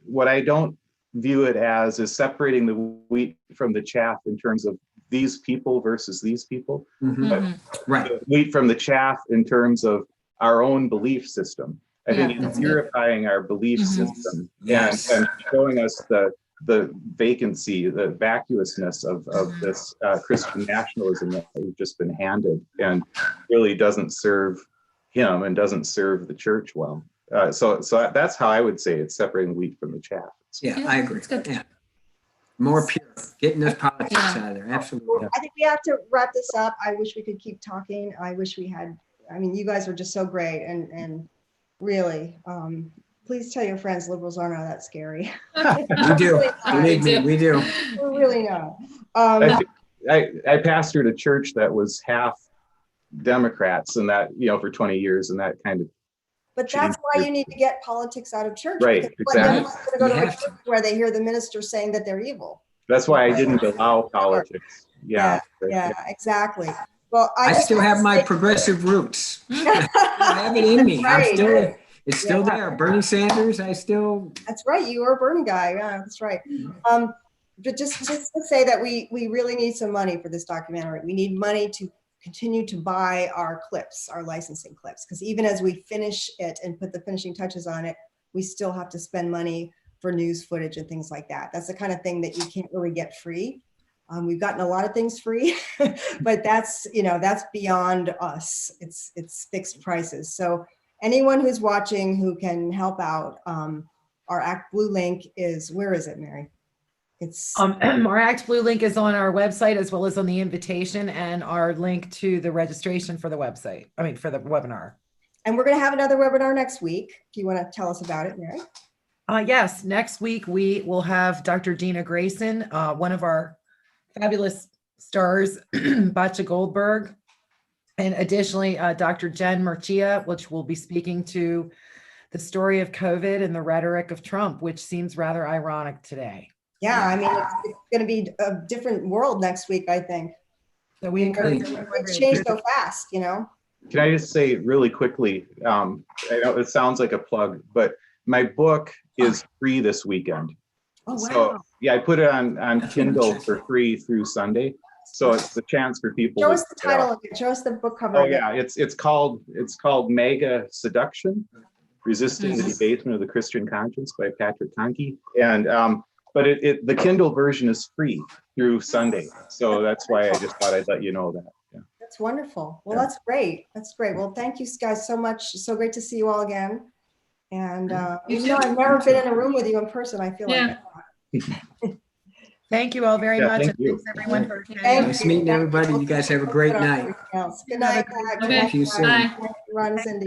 what I don't view it as is separating the wheat from the chaff in terms of these people versus these people. But Right. the wheat from the chaff in terms of our own belief system. I think it's purifying our belief system and showing us the vacancy, the vacuousness of this Christian nationalism that we've just been handed and really doesn't serve him and doesn't serve the church well. So that's how I would say it's separating wheat from the chaff. Yeah, I agree. Yeah. More pure, getting those politics out of there. Absolutely. I think we have to wrap this up. I wish we could keep talking. I wish we had, you guys are just so great and really, please tell your friends liberals aren't all that scary. We do. Believe me, we do. We're really not. I pastored a church that was half Democrats and that, for 20 years and that kind of. But that's why you need to get politics out of church. Right, exactly. Go to a church where they hear the minister saying that they're evil. That's why I didn't allow politics. Yeah, exactly. Well, I still have my progressive roots. I have it in me. Right. It's still there. Bernie Sanders, That's right. You are a Bernie guy. Yeah, that's right. But just to say that we really need some money for this documentary. We need money to continue to buy our clips, our licensing clips, because even as we finish it and put the finishing touches on it, we still have to spend money for news footage and things like that. That's the kind of thing that you can't really get free. We've gotten a lot of things free, but that's beyond us. It's fixed prices. So anyone who's watching who can help out, our Act Blue link is, where is it, Mary? It's our Act Blue link is on our website as well as on the invitation and our link to the registration for the website. For the webinar. And we're going to have another webinar next week. Do you want to tell us about it, Mary? Yes, next week we will have Dr. Dina Grayson, one of our fabulous stars, Bacha Goldberg, and additionally Dr. Jen Murcia, which will be speaking to the story of COVID and the rhetoric of Trump, which seems rather ironic today. Yeah, it's going to be a different world next week, I think. So we encourage it's changed so fast, Can I just say really quickly, I know it sounds like a plug, but my book is free this weekend. Oh, wow. So yeah, I put it on Kindle for free through Sunday. So it's the chance for people. Show to us the check it out. title again. Show us the book cover. Oh again. yeah, it's called Mega Seduction: Resisting the Debasement of the Christian Conscience by Patrick Conkey. And but the Kindle version is free through Sunday. So that's why I just thought I'd let you know that. Yeah. That's wonderful. Well, Yeah. that's great. That's great. Well, thank you guys so much. So great to see you all again. And even though I've never been in a room with you in person, I feel like Thank you all very Yeah, much. thank And you. thanks everyone for attending. Thank Nice you. meeting everybody. You guys have a great night. Good night. Talk to you soon. Bye. Run, Cindy.